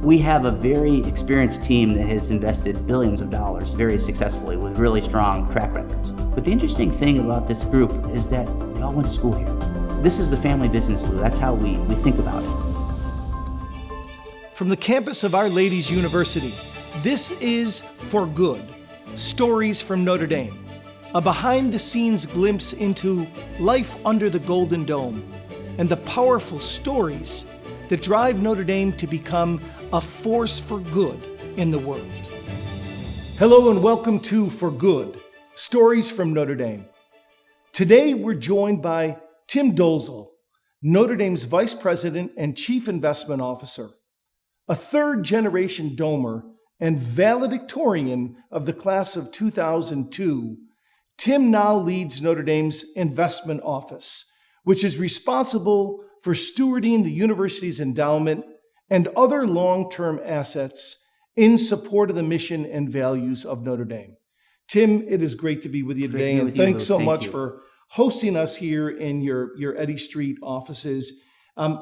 We have a very experienced team that has invested billions of dollars very successfully with really strong track records. But the interesting thing about this group is that they all went to school here. This is the family business, Lou. That's how we think about it. From the campus of Our Lady's University, this is For Good, Stories from Notre Dame, a behind-the-scenes glimpse into life under the Golden Dome and the powerful stories that drive Notre Dame to become a force for good in the world. Hello and welcome to For Good, Stories from Notre Dame. Today we're joined by Tim Dolezal, Notre Dame's Vice President and Chief Investment Officer. A third-generation Domer and valedictorian of the class of 2002, Tim now leads Notre Dame's investment office, which is responsible for stewarding the university's endowment and other long-term assets in support of the mission and values of Notre Dame. Tim, it is great to be with you today, and thanks so much for hosting us here in your Eddy Street offices.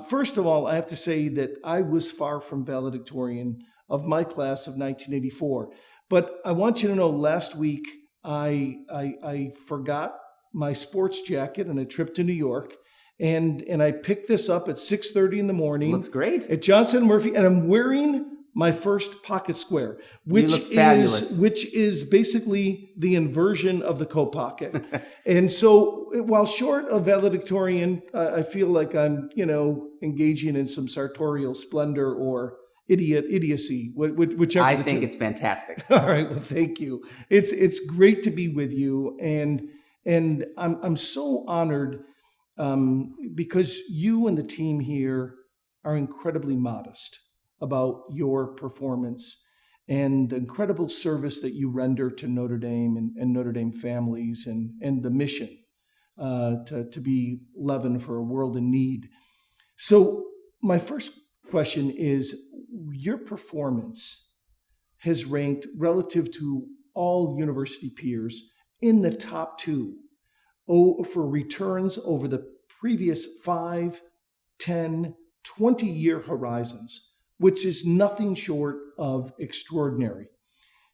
First of all, I have to say that I was far from valedictorian of my class of 1984, but I want you to know last week I forgot my sports jacket on a trip to New York, and I picked this up at 6:30 in the morning. Looks great. At Johnson & Murphy, and I'm wearing my first pocket square, which is basically the inversion of the coat pocket. And so while short of valedictorian, I feel like I'm, engaging in some sartorial splendor or idiocy, whichever. I think it's fantastic. All right, well, thank you. It's great to be with you, and I'm so honored because you and the team here are incredibly modest about your performance and the incredible service that you render to Notre Dame and Notre Dame families and the mission to be leaven for a world in need. So my first question is, your performance has ranked relative to all university peers in the top two for returns over the previous 5, 10, 20-year horizons, which is nothing short of extraordinary.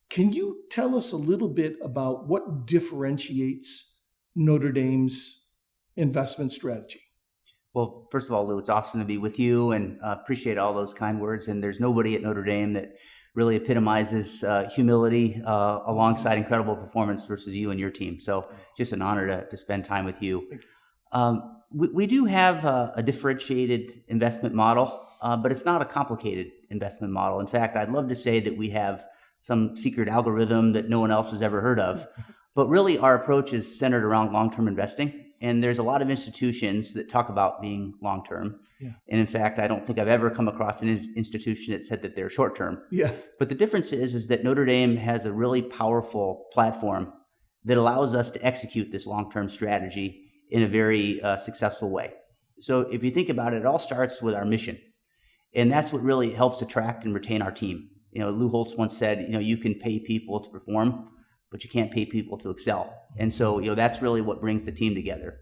Can you tell us a little bit about what differentiates Notre Dame's investment strategy? Well, first of all, Lou, it's awesome to be with you, and appreciate all those kind words. And there's nobody at Notre Dame that really epitomizes humility alongside incredible performance versus you and your team. So just an honor to spend time with you. We do have a differentiated investment model, but it's not a complicated investment model. In fact, I'd love to say that we have some secret algorithm that no one else has ever heard of. But really, our approach is centered around long-term investing. And there's a lot of institutions that talk about being long-term. Yeah. And in fact, I don't think I've ever come across an institution that said that they're short-term. Yeah. But the difference is that Notre Dame has a really powerful platform that allows us to execute this long-term strategy in a very successful way. So if you think about it, it all starts with our mission. And that's what really helps attract and retain our team. Lou Holtz once said, you can pay people to perform, but you can't pay people to excel. And so, that's really what brings the team together.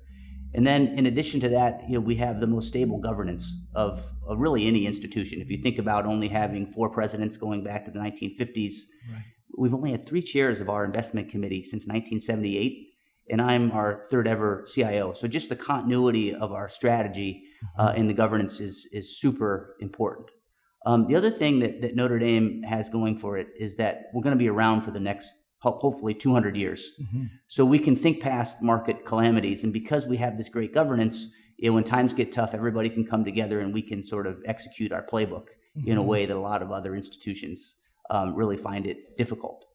And then in addition to that, we have the most stable governance of really any institution. If you think about only having 4 presidents going back to the 1950s, right. We've only had 3 chairs of our investment committee since 1978, and I'm our 3rd ever CIO. So just the continuity of our strategy and the governance is super important. The other thing that Notre Dame has going for it is that we're going to be around for the next hopefully 200 years. Mm-hmm. So we can think past market calamities. And because we have this great governance, when times get tough, everybody can come together and we can sort of execute our playbook in a way that a lot of other institutions really find it difficult.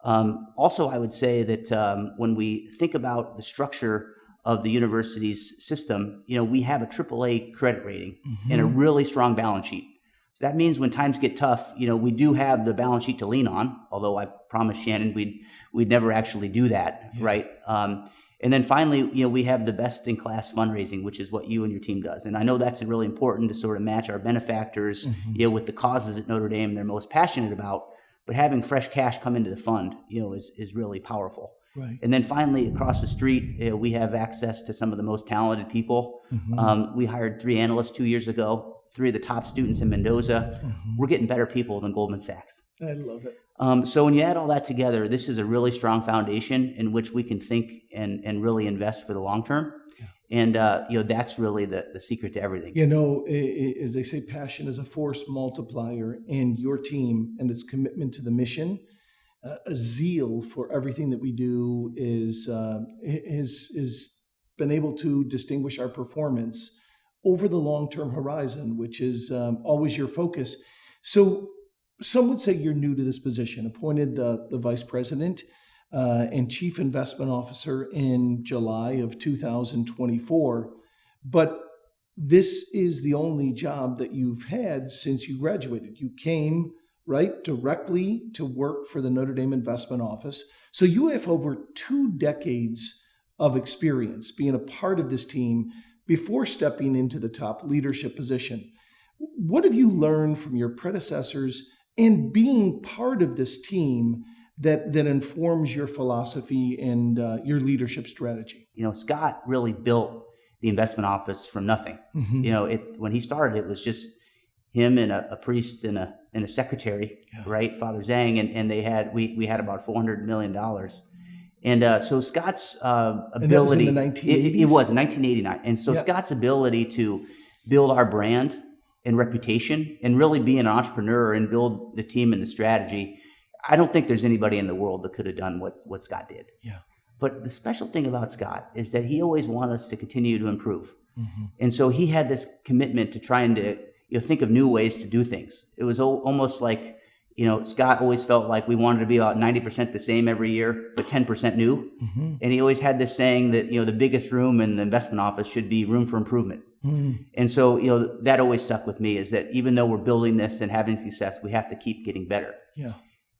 Also, I would say that when we think about the structure of the university's system, we have a AAA credit rating and a really strong balance sheet. So that means when times get tough, we do have the balance sheet to lean on, although I promised Shannon we'd never actually do that, right? And then finally, we have the best-in-class fundraising, which is what you and your team does. And I know that's really important to sort of match our benefactors, with the causes at Notre Dame they're most passionate about. But having fresh cash come into the fund, is really powerful. Right. And then finally, across the street, we have access to some of the most talented people. We hired 3 analysts 2 years ago. 3 of the top students in Mendoza. We're getting better people than Goldman Sachs. I love it. So when you add all that together, this is a really strong foundation in which we can think and really invest for the long term. And, that's really the secret to everything. As they say, passion is a force multiplier, and your team and its commitment to the mission, a zeal for everything that we do is been able to distinguish our performance over the long-term horizon, which is always your focus. So some would say you're new to this position, appointed the vice president and chief investment officer in July of 2024. But this is the only job that you've had since you graduated. You came directly to work for the Notre Dame Investment Office. So you have over 2 decades of experience being a part of this team before stepping into the top leadership position. What have you learned from your predecessors and being part of this team that informs your philosophy and your leadership strategy? Scott really built the investment office from nothing. When he started, it was just him and a priest and a secretary, right, Father Zhang, and we had about $400 million. And so Scott's ability, and that was in the 1980s? It was in 1989. And so Scott's ability to build our brand and reputation and really be an entrepreneur and build the team and the strategy, I don't think there's anybody in the world that could have done what Scott did. Yeah. But the special thing about Scott is that he always wanted us to continue to improve. And so he had this commitment to trying to think of new ways to do things. It was almost like, Scott always felt like we wanted to be about 90% the same every year, but 10% new. And he always had this saying that, the biggest room in the investment office should be room for improvement. And so, that always stuck with me, is that even though we're building this and having success, we have to keep getting better. Yeah.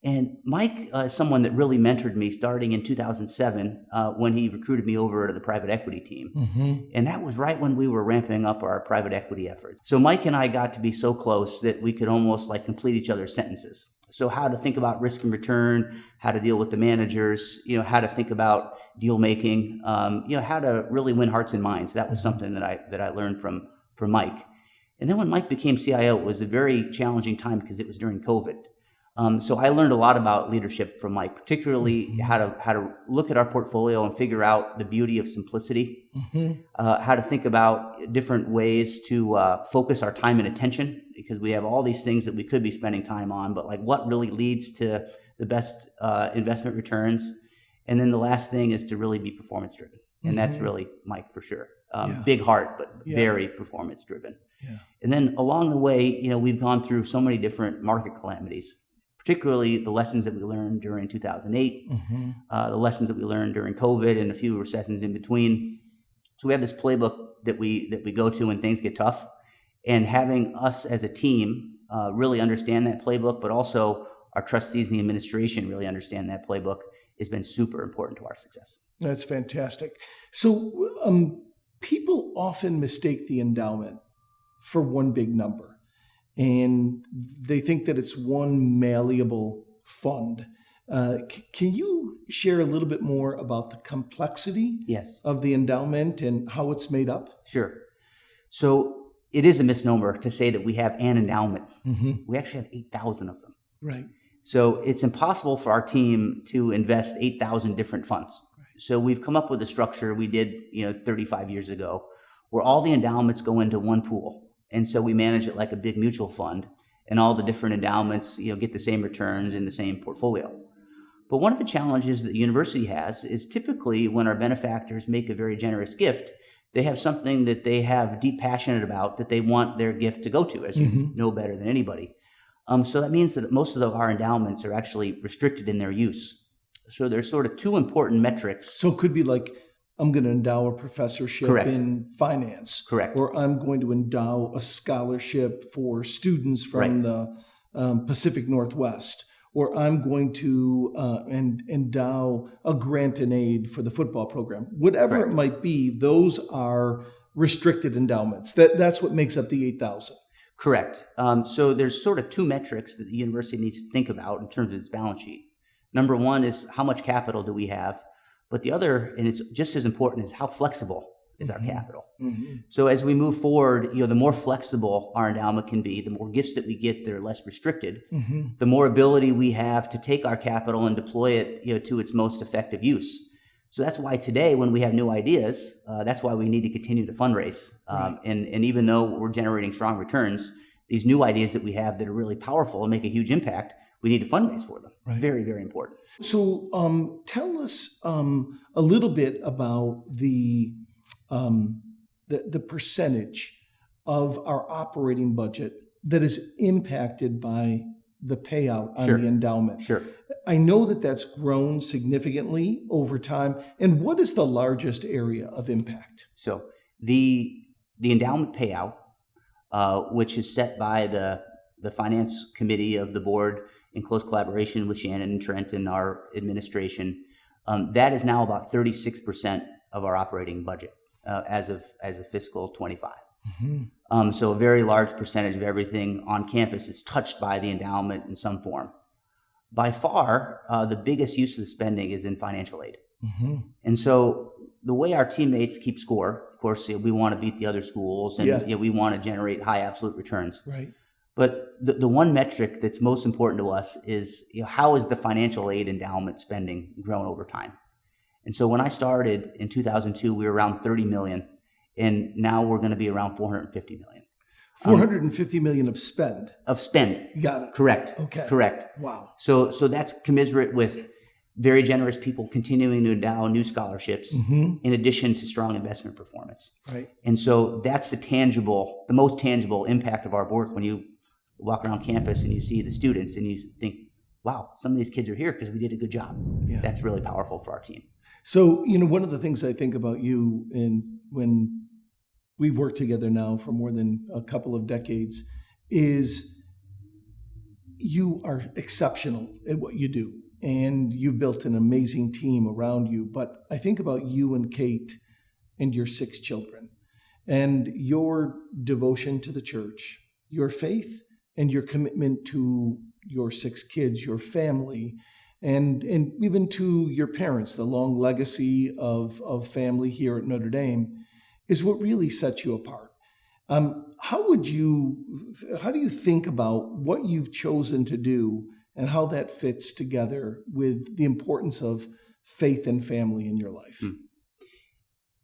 And Mike is someone that really mentored me starting in 2007 when he recruited me over to the private equity team. And that was right when we were ramping up our private equity efforts. So Mike and I got to be so close that we could almost complete each other's sentences. So how to think about risk and return, how to deal with the managers, how to think about deal making, how to really win hearts and minds. That was something that I learned from Mike. And then when Mike became CIO, it was a very challenging time because it was during COVID. So I learned a lot about leadership from Mike, particularly how to look at our portfolio and figure out the beauty of simplicity, how to think about different ways to focus our time and attention, because we have all these things that we could be spending time on, but what really leads to the best investment returns. And then the last thing is to really be performance driven. And that's really Mike for sure. Big heart, but very performance driven. Yeah. And then along the way, we've gone through so many different market calamities, particularly the lessons that we learned during 2008, the lessons that we learned during COVID and a few recessions in between. So we have this playbook that we go to when things get tough, and having us as a team really understand that playbook, but also our trustees and the administration really understand that playbook has been super important to our success. That's fantastic. So people often mistake the endowment for one big number, and they think that it's one malleable fund. Can you share a little bit more about the complexity of the endowment and how it's made up? Sure. So it is a misnomer to say that we have an endowment. We actually have 8,000 of them. Right. So it's impossible for our team to invest 8,000 different funds. Right. So we've come up with a structure we did 35 years ago where all the endowments go into one pool. And so we manage it like a big mutual fund, and all the different endowments get the same returns in the same portfolio. But one of the challenges that the university has is typically when our benefactors make a very generous gift, they have something that they have deep passion about that they want their gift to go to, as you know better than anybody. So that means that most of our endowments are actually restricted in their use. So there's sort of two important metrics. So it could be like, I'm going to endow a professorship in finance. Correct. Or I'm going to endow a scholarship for students from the Pacific Northwest. Or I'm going to endow a grant and aid for the football program. Whatever it might be, those are restricted endowments. That's what makes up the 8,000. Correct. So there's sort of two metrics that the university needs to think about in terms of its balance sheet. Number one is how much capital do we have? But the other, and it's just as important, is how flexible is our capital. Mm-hmm. So as we move forward, the more flexible our endowment can be, the more gifts that we get that are less restricted, the more ability we have to take our capital and deploy it, to its most effective use. So that's why today, when we have new ideas, that's why we need to continue to fundraise. Right. And even though we're generating strong returns, these new ideas that we have that are really powerful and make a huge impact, we need to fundraise for them. Right. Very, very important. So tell us a little bit about the percentage of our operating budget that is impacted by the payout on Sure. the endowment. Sure. I know that that's grown significantly over time. And what is the largest area of impact? So the endowment payout, which is set by the finance committee of the board in close collaboration with Shannon and Trent and our administration, that is now about 36% of our operating budget as of fiscal 25. So a very large percentage of everything on campus is touched by the endowment in some form. By far, the biggest use of the spending is in financial aid. And so the way our teammates keep score, of course, we want to beat the other schools and we want to generate high absolute returns. Right. But the one metric that's most important to us is how is the financial aid endowment spending grown over time? And so when I started in 2002, we were around 30 million, and now we're going to be around 450 million. 450 million of spend. Of spend. Got it. Correct. Okay. Correct. Wow. So that's commensurate with very generous people continuing to endow new scholarships in addition to strong investment performance. Right. And so that's the most tangible impact of our work when you walk around campus and you see the students and you think, wow, some of these kids are here because we did a good job. Yeah. That's really powerful for our team. So, one of the things I think about you, and when we've worked together now for more than a couple of decades, is you are exceptional at what you do. And you've built an amazing team around you. But I think about you and Kate and your 6 children and your devotion to the church, your faith, and your commitment to your 6 kids, your family, and even to your parents. The long legacy of family here at Notre Dame is what really sets you apart. How do you think about what you've chosen to do and how that fits together with the importance of faith and family in your life?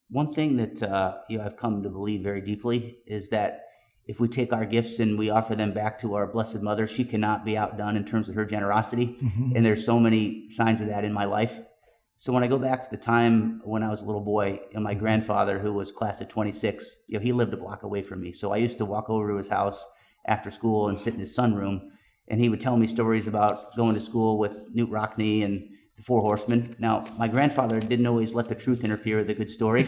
One thing that I've come to believe very deeply is that if we take our gifts and we offer them back to our Blessed Mother, she cannot be outdone in terms of her generosity. And there's so many signs of that in my life. So when I go back to the time when I was a little boy, my grandfather, who was class of 26, he lived a block away from me. So I used to walk over to his house after school and sit in his sunroom, and he would tell me stories about going to school with Newt Rockney and the Four Horsemen. Now, my grandfather didn't always let the truth interfere with a good story.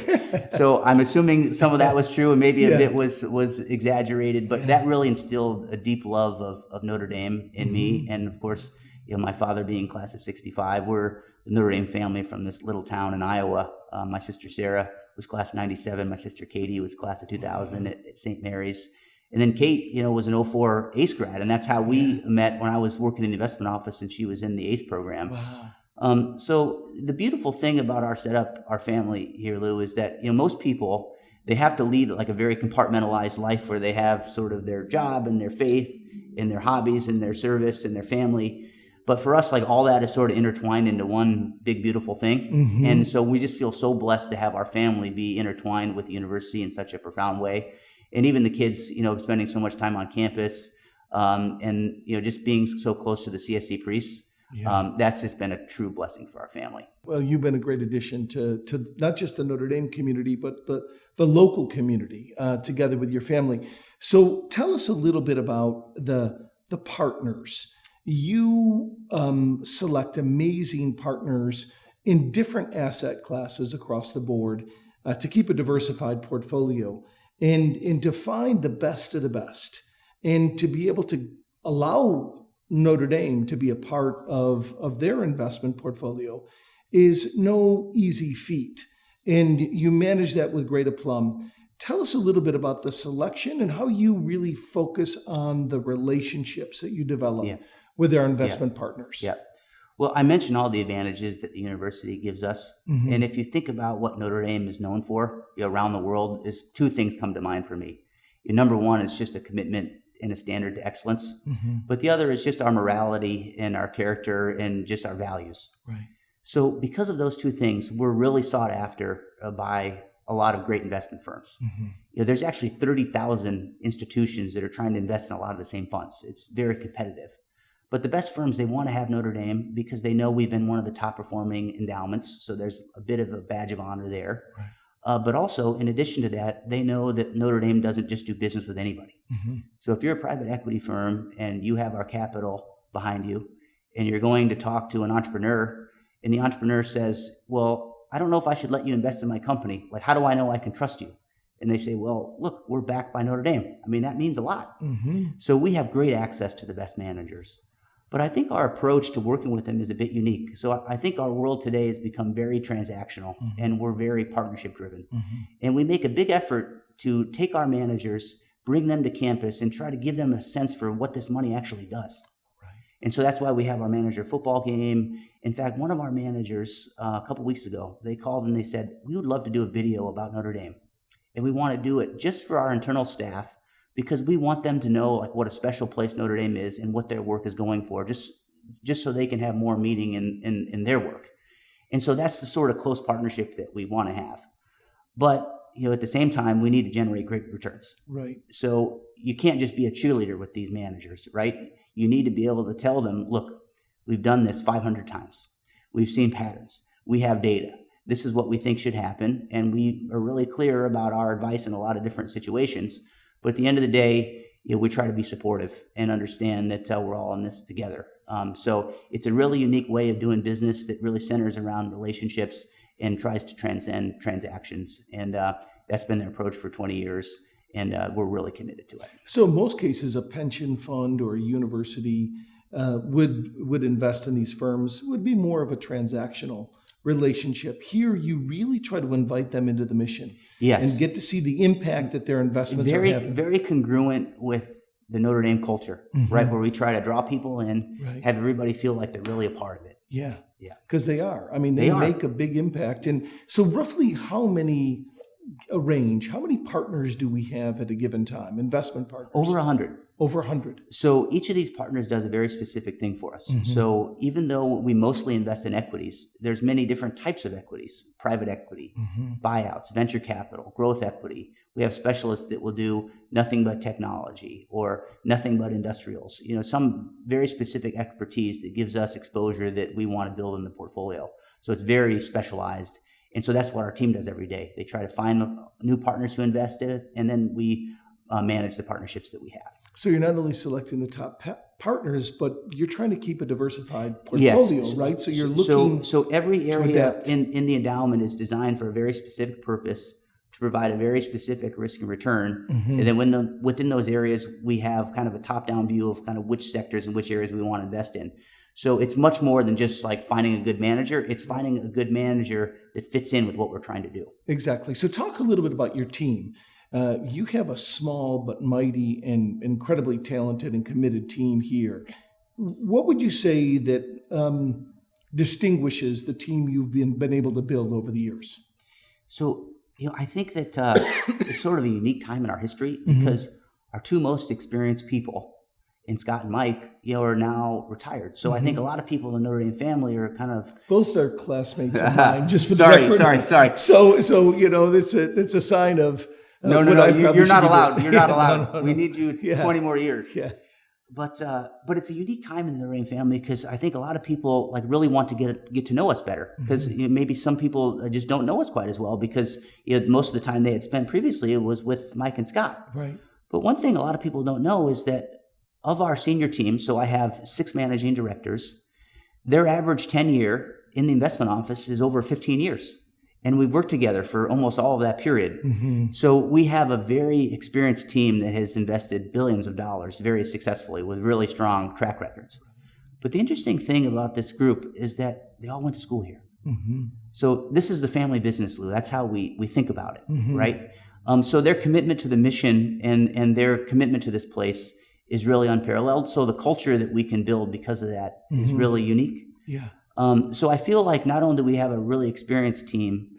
So I'm assuming some of that was true and maybe a bit was exaggerated, but that really instilled a deep love of Notre Dame in me. And of course, my father being class of 65, we're the Notre Dame family from this little town in Iowa. My sister Sarah was class of 97. My sister Katie was class of 2000 at St. Mary's. And then Kate, was an 04 ACE grad. And that's how we met when I was working in the investment office and she was in the ACE program. Wow. So the beautiful thing about our setup, our family here, Lou, is that, most people, they have to lead like a very compartmentalized life where they have sort of their job and their faith and their hobbies and their service and their family. But for us, like all that is sort of intertwined into one big, beautiful thing. And so we just feel so blessed to have our family be intertwined with the university in such a profound way. And even the kids, spending so much time on campus and, just being so close to the CSC priests. That's just been a true blessing for our family. Well, you've been a great addition to not just the Notre Dame community, but the local community together with your family. So tell us a little bit about the partners. You select amazing partners in different asset classes across the board to keep a diversified portfolio and to find the best of the best and to be able to allow Notre Dame to be a part of their investment portfolio is no easy feat. And you manage that with great aplomb. Tell us a little bit about the selection and how you really focus on the relationships that you develop with our investment partners. Yeah. Well, I mentioned all the advantages that the university gives us. And if you think about what Notre Dame is known for around the world, is two things come to mind for me. Number one is just a commitment and a standard to excellence. But the other is just our morality and our character and just our values. Right. So because of those two things, we're really sought after by a lot of great investment firms. There's actually 30,000 institutions that are trying to invest in a lot of the same funds. It's very competitive. But the best firms, they want to have Notre Dame because they know we've been one of the top performing endowments. So there's a bit of a badge of honor there. Right. But also, in addition to that, they know that Notre Dame doesn't just do business with anybody. So if you're a private equity firm and you have our capital behind you and you're going to talk to an entrepreneur and the entrepreneur says, well, I don't know if I should let you invest in my company. Like, how do I know I can trust you? And they say, well, look, we're backed by Notre Dame. I mean, that means a lot. So we have great access to the best managers. But I think our approach to working with them is a bit unique. So I think our world today has become very transactional and we're very partnership driven. And we make a big effort to take our managers, bring them to campus and try to give them a sense for what this money actually does. And so that's why we have our manager football game. In fact, one of our managers a couple weeks ago, they called and they said, we would love to do a video about Notre Dame. And we want to do it just for our internal staff because we want them to know like what a special place Notre Dame is and what their work is going for, just so they can have more meaning in their work. And so that's the sort of close partnership that we want to have. But at the same time, we need to generate great returns. Right. So you can't just be a cheerleader with these managers, right? You need to be able to tell them, look, we've done this 500 times. We've seen patterns. We have data. This is what we think should happen. And we are really clear about our advice in a lot of different situations. But at the end of the day, we try to be supportive and understand that we're all in this together. So it's a really unique way of doing business that really centers around relationships and tries to transcend transactions. And that's been their approach for 20 years. And we're really committed to it. So in most cases, a pension fund or a university would invest in these firms, would be more of a transactional relationship. Here, you really try to invite them into the mission. Yes. And get to see the impact that their investments are having. Very congruent with the Notre Dame culture, right? Where we try to draw people in, have everybody feel like they're really a part of it. Yeah. Because they are. I mean, they make a big impact. And so roughly how many partners do we have at a given time, investment partners? Over 100. Over 100. So each of these partners does a very specific thing for us. So even though we mostly invest in equities, there's many different types of equities: private equity, buyouts, venture capital, growth equity. We have specialists that will do nothing but technology or nothing but industrials. Some very specific expertise that gives us exposure that we want to build in the portfolio. So it's very specialized. And so that's what our team does every day. They try to find new partners to invest in, and then we manage the partnerships that we have. So you're not only selecting the top partners, but you're trying to keep a diversified portfolio, right? So you're looking. So every area in the endowment is designed for a very specific purpose to provide a very specific risk and return. And then within those areas, we have kind of a top-down view of kind of which sectors and which areas we want to invest in. So it's much more than just like finding a good manager. It's finding a good manager that fits in with what we're trying to do. Exactly. So talk a little bit about your team. You have a small but mighty and incredibly talented and committed team here. What would you say that distinguishes the team you've been able to build over the years? So, I think that it's sort of a unique time in our history because our two most experienced people, and Scott and Mike, are now retired. So I think a lot of people in the Notre Dame family are kind of both are classmates of mine. Just for the record. Sorry. So it's a sign of no. You're not allowed. You're not allowed. No. We need you 20 more years. Yeah. But it's a unique time in the Notre Dame family because I think a lot of people like really want to get to know us better because maybe some people just don't know us quite as well because most of the time they had spent previously it was with Mike and Scott. Right. But one thing a lot of people don't know is that of our senior team, so I have 6 managing directors, their average tenure in the investment office is over 15 years. And we've worked together for almost all of that period. So we have a very experienced team that has invested billions of dollars very successfully with really strong track records. But the interesting thing about this group is that they all went to school here. So this is the family business, Lou. That's how we think about it, right? So their commitment to the mission and their commitment to this place is really unparalleled. So the culture that we can build because of that is really unique. Yeah. So I feel like not only do we have a really experienced team,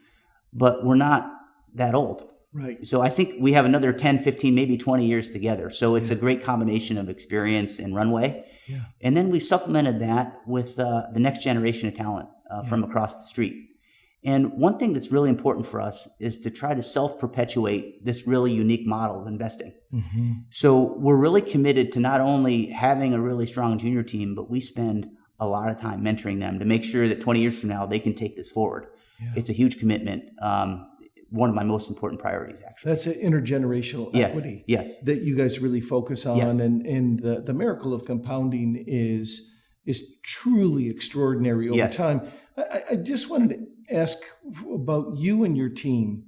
but we're not that old. Right. So I think we have another 10, 15, maybe 20 years together. So it's a great combination of experience and runway. Yeah. And then we supplemented that with the next generation of talent from across the street. And one thing that's really important for us is to try to self-perpetuate this really unique model of investing. Mm-hmm. So we're really committed to not only having a really strong junior team, but we spend a lot of time mentoring them to make sure that 20 years from now, they can take this forward. Yeah. It's a huge commitment. One of my most important priorities, actually. That's an intergenerational equity that you guys really focus on. Yes. And the miracle of compounding is truly extraordinary over time. I just wanted to ask about you and your team.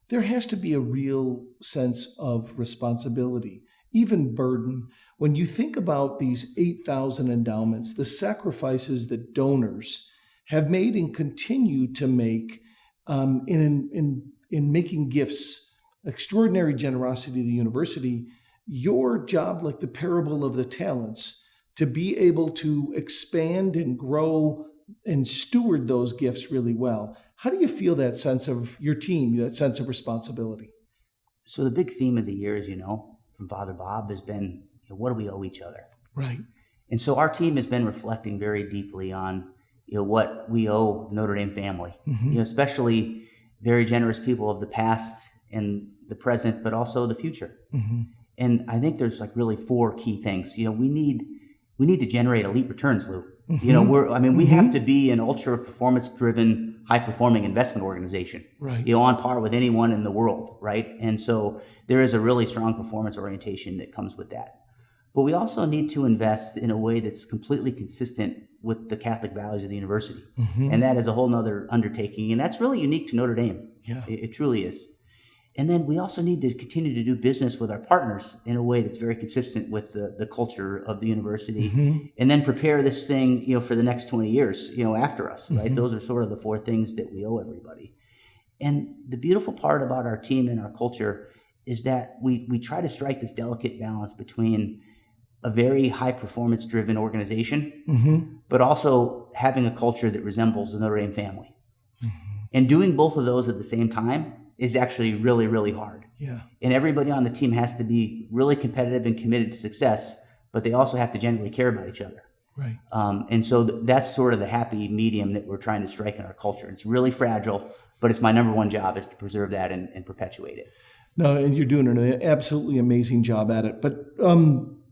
There has to be a real sense of responsibility, even burden. When you think about these 8,000 endowments, the sacrifices that donors have made and continue to make in making gifts, extraordinary generosity to the university, your job, like the parable of the talents, to be able to expand and grow and steward those gifts really well. How do you feel that sense of your team, that sense of responsibility? So the big theme of the year, as you know, from Father Bob has been, what do we owe each other? Right. And so our team has been reflecting very deeply on, what we owe the Notre Dame family, especially very generous people of the past and the present, but also the future. Mm-hmm. And I think there's really 4 key things. We need to generate elite returns, Lou. Mm-hmm. We have to be an ultra performance driven, high performing investment organization, right? On par with anyone in the world, right? And so there is a really strong performance orientation that comes with that. But we also need to invest in a way that's completely consistent with the Catholic values of the university. Mm-hmm. And that is a whole nother undertaking. And that's really unique to Notre Dame. Yeah. It truly is. And then we also need to continue to do business with our partners in a way that's very consistent with the culture of the university. Mm-hmm. And then prepare this thing, for the next 20 years, after us, right? Mm-hmm. Those are sort of the 4 things that we owe everybody. And the beautiful part about our team and our culture is that we try to strike this delicate balance between a very high performance driven organization, but also having a culture that resembles the Notre Dame family. And doing both of those at the same time is actually really, really hard. Yeah. And everybody on the team has to be really competitive and committed to success, but they also have to genuinely care about each other. Right. And so that's sort of the happy medium that we're trying to strike in our culture. It's really fragile, but it's my number one job is to preserve that and perpetuate it. No, and you're doing an absolutely amazing job at it. But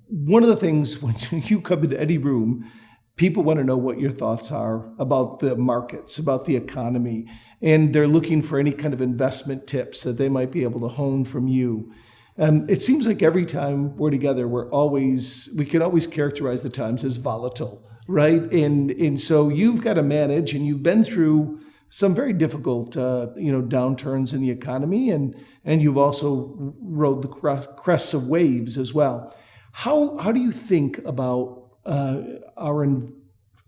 one of the things when you come into any room, people want to know what your thoughts are about the markets, about the economy, and they're looking for any kind of investment tips that they might be able to hone from you. It seems like every time we're together, we can always characterize the times as volatile, right? And so you've got to manage, and you've been through some very difficult, downturns in the economy, and you've also rode the crests of waves as well. How do you think about our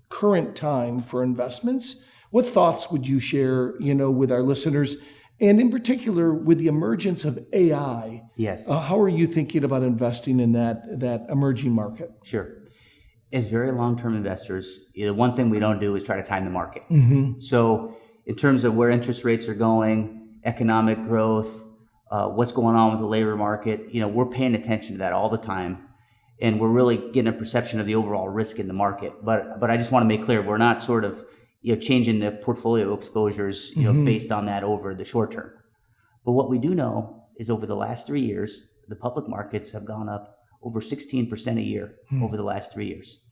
current time for investments? What thoughts would you share, with our listeners, and in particular with the emergence of AI? Yes. How are you thinking about investing in that emerging market? Sure. As very long-term investors, the one thing we don't do is try to time the market. Mm-hmm. So in terms of where interest rates are going, economic growth, what's going on with the labor market, we're paying attention to that all the time. And we're really getting a perception of the overall risk in the market. But I just want to make clear, we're not sort of changing the portfolio exposures based on that over the short term. But what we do know is over the last 3 years, the public markets have gone up over 16% a year over the last 3 years.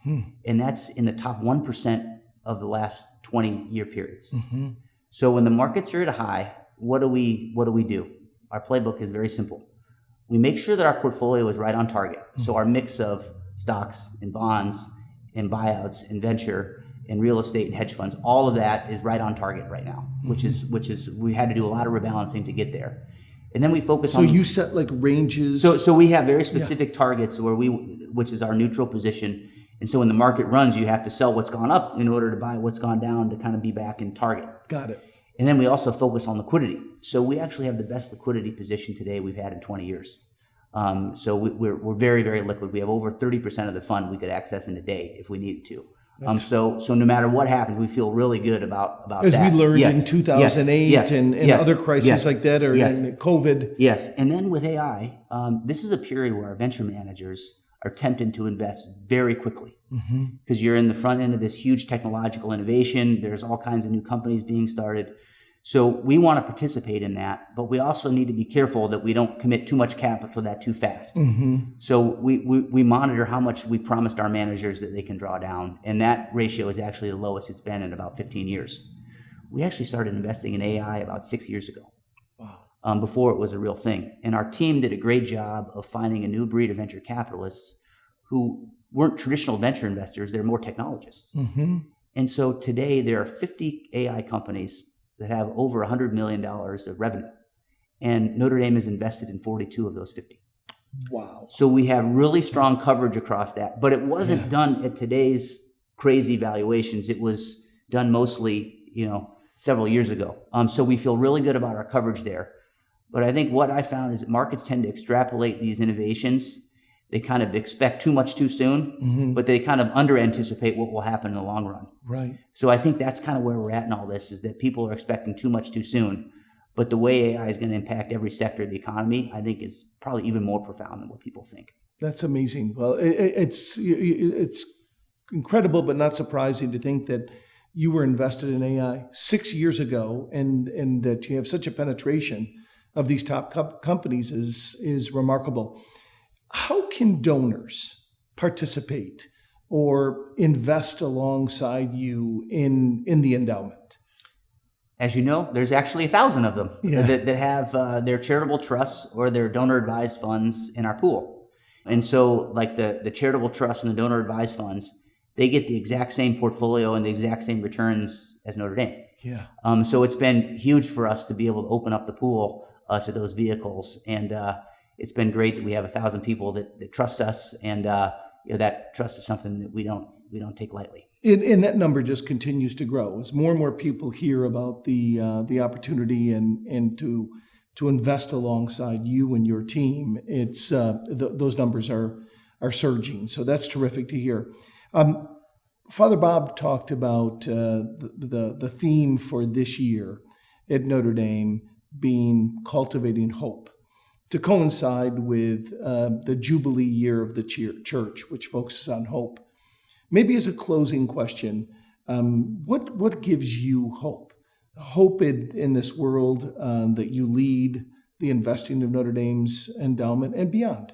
And that's in the top 1% of the last 20-year periods. Mm-hmm. So when the markets are at a high, what do we do? Our playbook is very simple. We make sure that our portfolio is right on target. So our mix of stocks and bonds and buyouts and venture and real estate and hedge funds, all of that is right on target right now, which is we had to do a lot of rebalancing to get there. And then we focus on. So you set ranges. So we have very specific targets which is our neutral position. And so when the market runs, you have to sell what's gone up in order to buy what's gone down to kind of be back in target. Got it. And then we also focus on liquidity. So we actually have the best liquidity position today we've had in 20 years. So we're very, very liquid. We have over 30% of the fund we could access in a day if we needed to. So no matter what happens, we feel really good about as that. we learned in 2008 and other crises like that, or in COVID. Yes, and then with AI, this is a period where our venture managers are tempted to invest very quickly because you're in the front end of this huge technological innovation. There's all kinds of new companies being started. So we want to participate in that, but we also need to be careful that we don't commit too much capital to that too fast. So we monitor how much we promised our managers that they can draw down, and that ratio is actually the lowest it's been in about 15 years. We actually started investing in AI about 6 years ago. Wow. Before it was a real thing. And our team did a great job of finding a new breed of venture capitalists who weren't traditional venture investors, they're more technologists. And so today there are 50 AI companies that have over $100 million of revenue. And Notre Dame has invested in 42 of those 50. Wow. So we have really strong coverage across that. But it wasn't done at today's crazy valuations. It was done mostly, several years ago. So we feel really good about our coverage there. But I think what I found is that markets tend to extrapolate these innovations. They kind of expect too much too soon, but they kind of under-anticipate what will happen in the long run. Right. So I think that's kind of where we're at in all this, is that people are expecting too much too soon. But the way AI is going to impact every sector of the economy, I think is probably even more profound than what people think. That's amazing. Well, it's incredible, but not surprising to think that you were invested in AI 6 years ago, and that you have such a penetration of these top companies is remarkable. How can donors participate or invest alongside you in the endowment? As you know, there's actually 1,000 of them that have their charitable trusts or their donor-advised funds in our pool. And so like the charitable trusts and the donor-advised funds, they get the exact same portfolio and the exact same returns as Notre Dame. Yeah. So it's been huge for us to be able to open up the pool to those vehicles. And it's been great that we have 1,000 people that trust us, and that trust is something that we don't take lightly. And that number just continues to grow as more and more people hear about the opportunity and to invest alongside you and your team. It's those numbers are surging. So that's terrific to hear. Father Bob talked about the theme for this year at Notre Dame being cultivating hope, to coincide with the Jubilee year of the church, which focuses on hope. Maybe as a closing question, what gives you hope? Hope in this world that you lead, the investing of Notre Dame's endowment and beyond?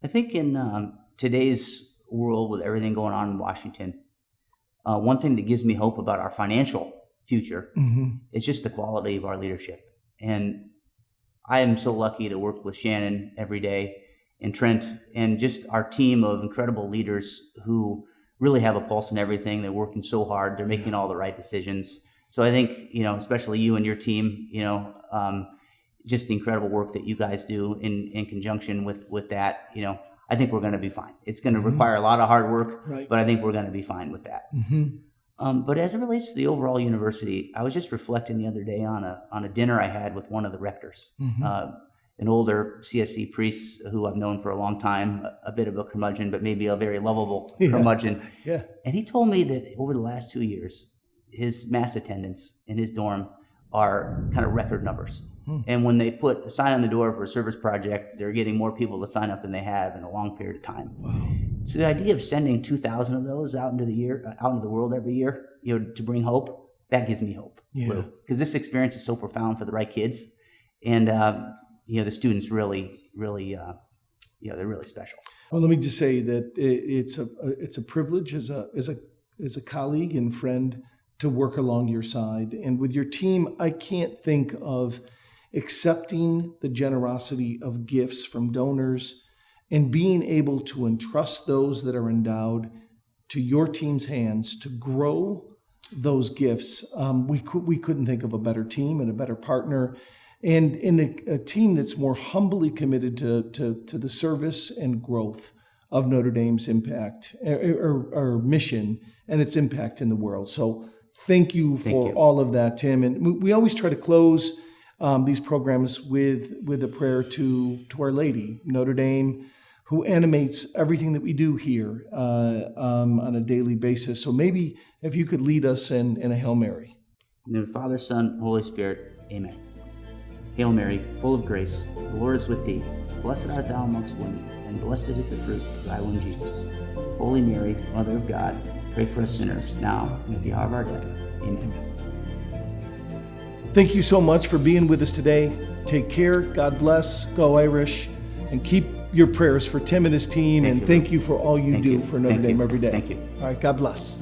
I think in today's world with everything going on in Washington, one thing that gives me hope about our financial future is just the quality of our leadership. And I am so lucky to work with Shannon every day and Trent and just our team of incredible leaders who really have a pulse in everything. They're working so hard. They're making all the right decisions. So I think, especially you and your team, just the incredible work that you guys do in conjunction with that, I think we're going to be fine. It's going to require a lot of hard work, but I think we're going to be fine with that. But as it relates to the overall university, I was just reflecting the other day on a dinner I had with one of the rectors, an older CSC priest who I've known for a long time, a bit of a curmudgeon, but maybe a very lovable curmudgeon. Yeah. And he told me that over the last 2 years, his mass attendance in his dorm are kind of record numbers. And when they put a sign on the door for a service project, they're getting more people to sign up than they have in a long period of time. Wow. So the idea of sending 2,000 of those out into the world every year, to bring hope, that gives me hope, Lou, because this experience is so profound for the right kids, and the students really, they're really special. Well, let me just say that it's a privilege as a colleague and friend to work along your side, and with your team. I can't think of accepting the generosity of gifts from donors and being able to entrust those that are endowed to your team's hands to grow those gifts. We couldn't think of a better team and a better partner, and in a team that's more humbly committed to the service and growth of Notre Dame's impact or mission and its impact in the world. So thank you for all of that, Tim. And we always try to close these programs with a prayer to Our Lady, Notre Dame, who animates everything that we do here on a daily basis. So maybe if you could lead us in a Hail Mary. In the name of the Father, Son, Holy Spirit, amen. Hail Mary, full of grace, the Lord is with thee. Blessed art thou amongst women, and blessed is the fruit of thy womb, Jesus. Holy Mary, Mother of God, pray for us sinners, now and at the hour of our death. Amen. Thank you so much for being with us today. Take care, God bless, go Irish, and keep your prayers for Tim and his team, and thank you for all you do for Notre Dame every day. Thank you. All right, God bless.